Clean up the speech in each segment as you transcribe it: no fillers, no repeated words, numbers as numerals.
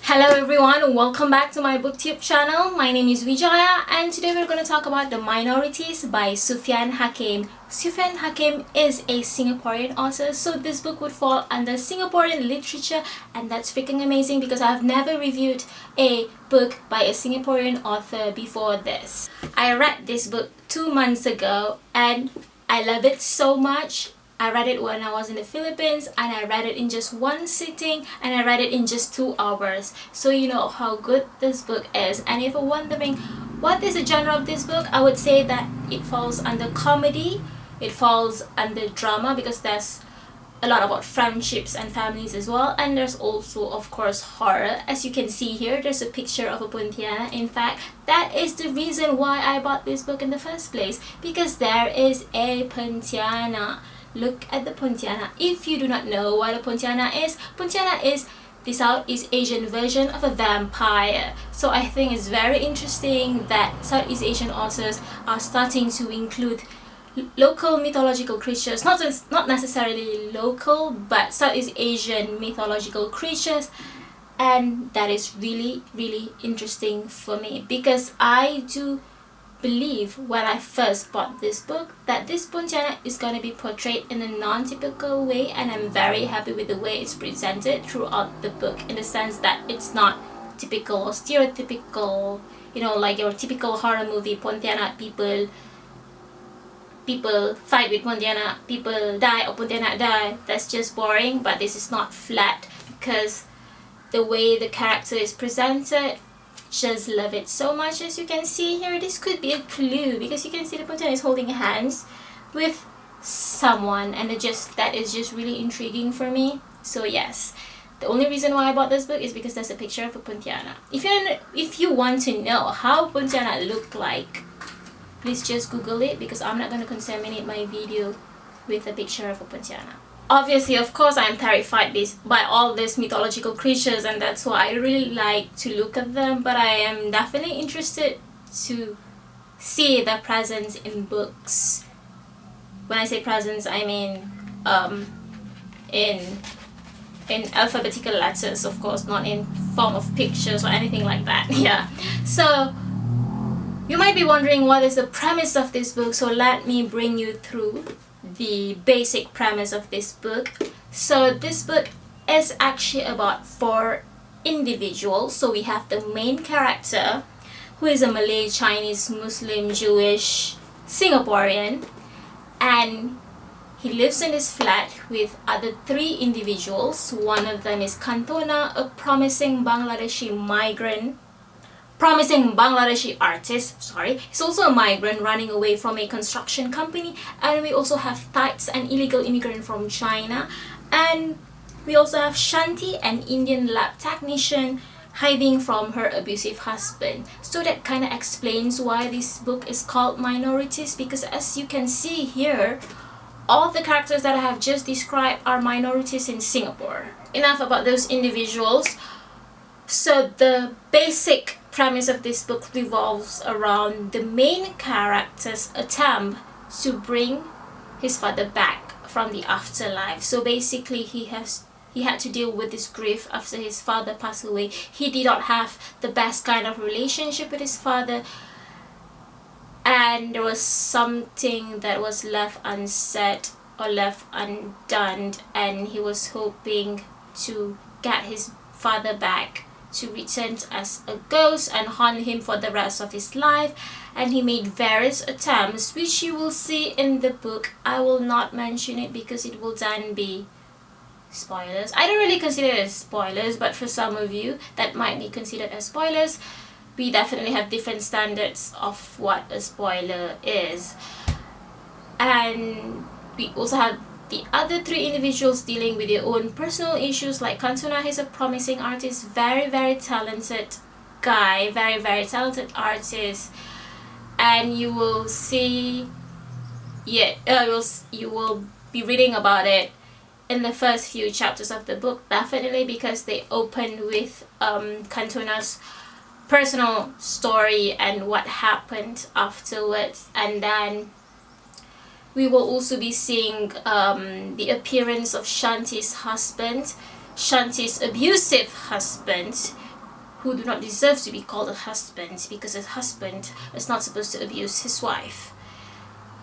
Hello everyone, welcome back to my booktube channel. My name is Wijaya and today we're going to talk about The Minorities by Suffian Hakim. Suffian Hakim is a Singaporean author, so this book would fall under Singaporean literature, and that's freaking amazing because I've never reviewed a book by a Singaporean author before this. I read this book 2 months ago and I love it so much. I read it when I was in the Philippines and I read it in just one sitting and I read it in just 2 hours. So you know how good this book is. And if you're wondering what is the genre of this book, I would say that it falls under comedy, it falls under drama because there's a lot about friendships and families as well, and there's also of course horror. As you can see here, there's a picture of a Pontianak. In fact, that is the reason why I bought this book in the first place, because there is a Pontianak. Look at the Pontianak. If you do not know what a Pontianak is the Southeast Asian version of a vampire. So I think it's very interesting that Southeast Asian authors are starting to include local mythological creatures, not necessarily local, but Southeast Asian mythological creatures. And that is really interesting for me, because I do believe when I first bought this book that this Pontianak is going to be portrayed in a non-typical way, and I'm very happy with the way it's presented throughout the book, in the sense that it's not typical or stereotypical, you know, like your typical horror movie. Pontianak people fight with Pontianak, people die or Pontianak die. That's just boring. But this is not flat, because the way the character is presented, just love it so much. As you can see here, this could be a clue, because you can see the Pontianak is holding hands with someone, and that is just really intriguing for me. So yes, the only reason why I bought this book is because there's a picture of a Pontianak. If you want to know how Pontianak look like, please just Google it, because I'm not going to contaminate my video with a picture of a Pontianak. Obviously, of course, I'm terrified by all these mythological creatures, and that's why I really like to look at them. But I am definitely interested to see their presence in books. When I say presence, I mean in alphabetical letters, of course, not in form of pictures or anything like that. Yeah. So you might be wondering what is the premise of this book. So let me bring you through the basic premise of this book. So this book is actually about 4 individuals. So we have the main character, who is a Malay, Chinese, Muslim, Jewish, Singaporean, and he lives in this flat with other 3 individuals. One of them is Kantona, a promising Bangladeshi artist. He's also a migrant running away from a construction company. And we also have Tights, an illegal immigrant from China. And we also have Shanti, an Indian lab technician hiding from her abusive husband. So that kind of explains why this book is called Minorities, because as you can see here, all the characters that I have just described are minorities in Singapore. Enough about those individuals. So the basic premise of this book revolves around the main character's attempt to bring his father back from the afterlife. So basically he had to deal with this grief after his father passed away. He did not have the best kind of relationship with his father, and there was something that was left unsaid or left undone, and he was hoping to get his father back to return as a ghost and haunt him for the rest of his life. And he made various attempts, which you will see in the book. I will not mention it because it will then be spoilers. I don't really consider it as spoilers, but for some of you that might be considered as spoilers. We definitely have different standards of what a spoiler is. And we also have the other 3 individuals dealing with their own personal issues. Like Kantona, he's a promising artist, very talented guy, very talented artist, and you will see, you will be reading about it in the first few chapters of the book, definitely, because they open with Kantona's personal story and what happened afterwards. And then we will also be seeing the appearance of Shanti's abusive husband, who do not deserve to be called a husband, because a husband is not supposed to abuse his wife.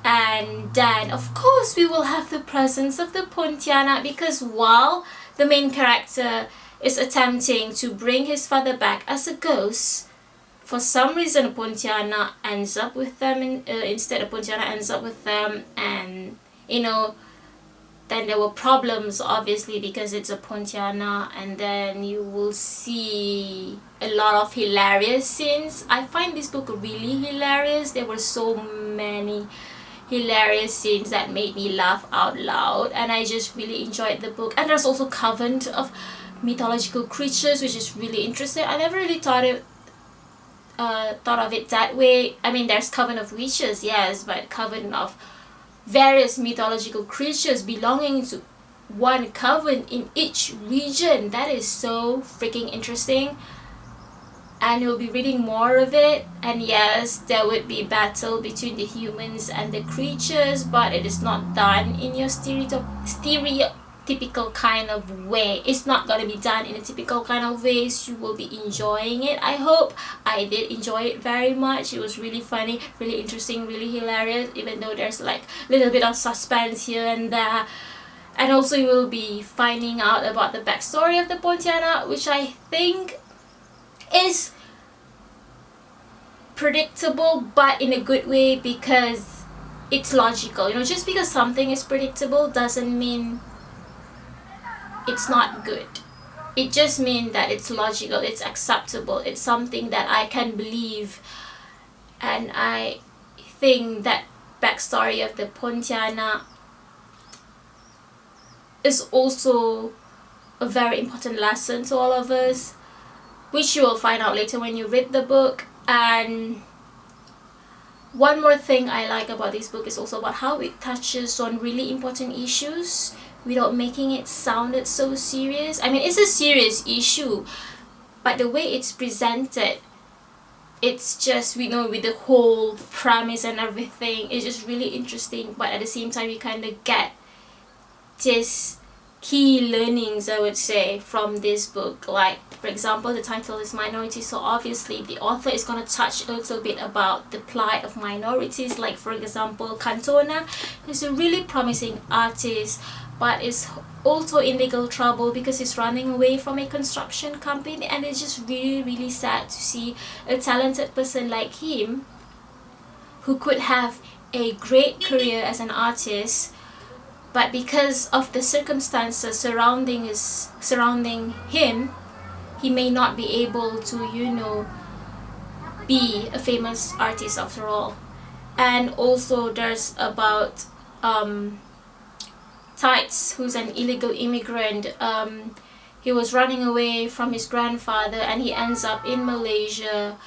And then of course we will have the presence of the Pontianak, because while the main character is attempting to bring his father back as a ghost, for some reason Pontianak ends up with them instead. Pontianak ends up with them, and then there were problems obviously because it's a Pontianak, and then you will see a lot of hilarious scenes. I find this book really hilarious. There were so many hilarious scenes that made me laugh out loud, and I just really enjoyed the book. And there's also coven of mythological creatures, which is really interesting. I never really thought of it that way. I mean, there's coven of witches, yes, but coven of various mythological creatures belonging to one coven in each region. That is so freaking interesting, and you'll be reading more of it. And yes, there would be battle between the humans and the creatures, but it is not done in your stereotypical kind of way. It's not going to be done in a typical kind of way, so you will be enjoying it. I hope. I did enjoy it very much. It was really funny, really interesting, really hilarious, even though there's like a little bit of suspense here and there. And also you will be finding out about the backstory of the Pontianak, which I think is predictable, but in a good way, because it's logical. Just because something is predictable doesn't mean it's not good. It just means that it's logical, it's acceptable, it's something that I can believe. And I think that backstory of the Pontianak is also a very important lesson to all of us, which you will find out later when you read the book. And one more thing I like about this book is also about how it touches on really important issues without making it sounded so serious. I mean, it's a serious issue, but the way it's presented, it's just, with the whole premise and everything, it's just really interesting. But at the same time, you kind of get this key learnings, I would say, from this book. Like, for example, the title is Minorities, so obviously the author is going to touch a little bit about the plight of minorities. Like, for example, Cantona is a really promising artist, but is also in legal trouble because he's running away from a construction company. And it's just really, really sad to see a talented person like him, who could have a great career as an artist, but because of the circumstances surrounding him, he may not be able to, be a famous artist after all. And also there's about Tights, who's an illegal immigrant. He was running away from his grandfather and he ends up in Malaysia,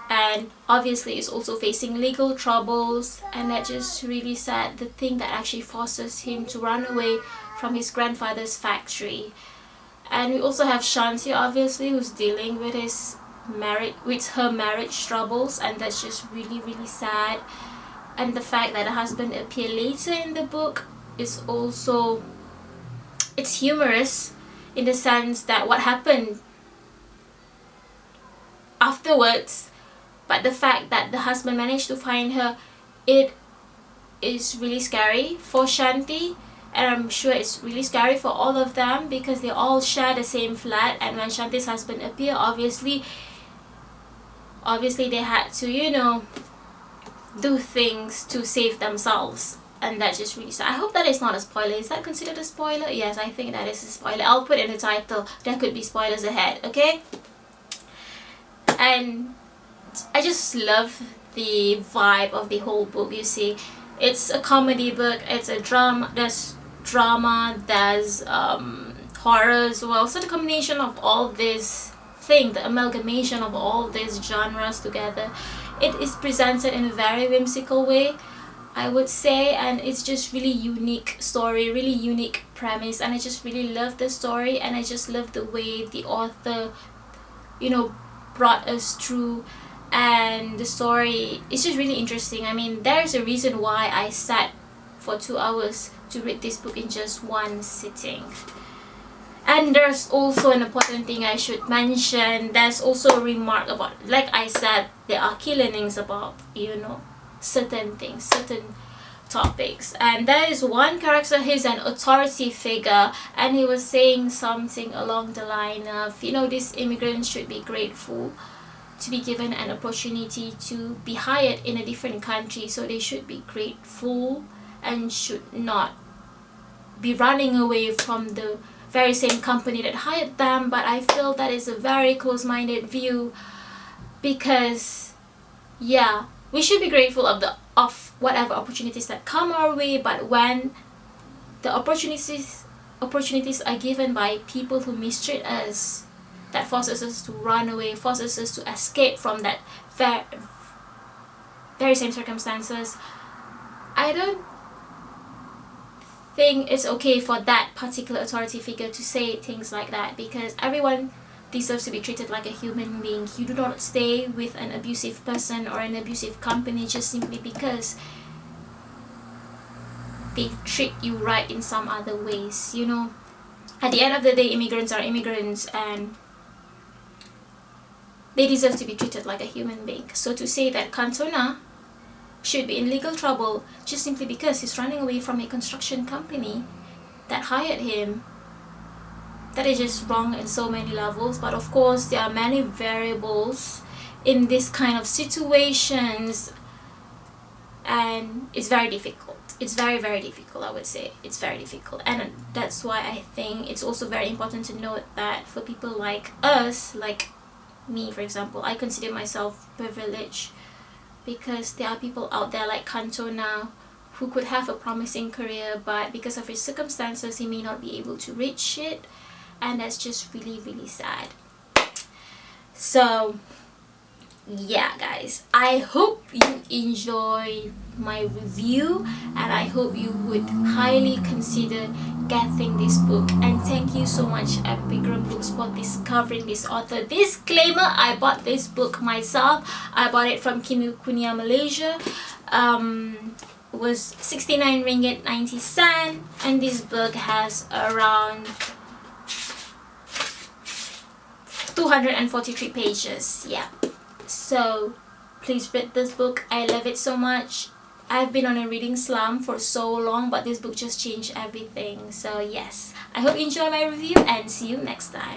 and obviously is also facing legal troubles. And that's just really sad, the thing that actually forces him to run away from his grandfather's factory. And we also have Shanti, obviously, who's dealing with her marriage troubles, and that's just really, really sad. And the fact that the husband appears later in the book is also, it's humorous in the sense that what happened afterwards, but the fact that the husband managed to find her, it is really scary for Shanti, and I'm sure it's really scary for all of them, because they all share the same flat. And when Shanti's husband appeared, obviously they had to, do things to save themselves. And that's just really sad. I hope that is not a spoiler. Is that considered a spoiler? Yes, I think that is a spoiler. I'll put in the title. There could be spoilers ahead, okay? And I just love the vibe of the whole book. You see, it's a comedy book. It's a drama. There's drama. There's horror as well. So the combination of all this thing, the amalgamation of all these genres together, it is presented in a very whimsical way, I would say. And it's just really unique story, really unique premise, and I just really love the story. And I just love the way the author brought us through. And the story is just really interesting. I mean, there's a reason why I sat for 2 hours to read this book in just one sitting. And there's also an important thing I should mention. There's also a remark about, like I said, there are key learnings about, certain things, certain topics. And there is one character, he's an authority figure, and he was saying something along the line of, these immigrants should be grateful to be given an opportunity to be hired in a different country. So they should be grateful and should not be running away from the very same company that hired them. But I feel that is a very close-minded view, because we should be grateful of whatever opportunities that come our way, but when the opportunities are given by people who mistreat us, that forces us to run away, forces us to escape from that very same circumstances, I don't think it's okay for that particular authority figure to say things like that, because everyone deserves to be treated like a human being. You do not stay with an abusive person or an abusive company just simply because they treat you right in some other ways. At the end of the day, immigrants are immigrants, and they deserve to be treated like a human being. So to say that Cantona should be in legal trouble just simply because he's running away from a construction company that hired him, that is just wrong in so many levels. But of course, there are many variables in this kind of situations, and it's very difficult. It's very, very difficult, I would say. It's very difficult. And that's why I think it's also very important to note that for people like us, like me, for example, I consider myself privileged, because there are people out there like Cantona who could have a promising career, but because of his circumstances, he may not be able to reach it. And that's just really, really sad. So guys, I hope you enjoy my review, and I hope you would highly consider getting this book. And thank you so much Epigram Books for discovering this author. Disclaimer, I bought this book myself. I bought it from Kinokuniya, Malaysia. It was 69 ringgit 90 cent, and this book has around 243 pages. So please read this book. I love it so much. I've been on a reading slump for so long, but this book just changed everything. So yes, I hope you enjoy my review, and see you next time.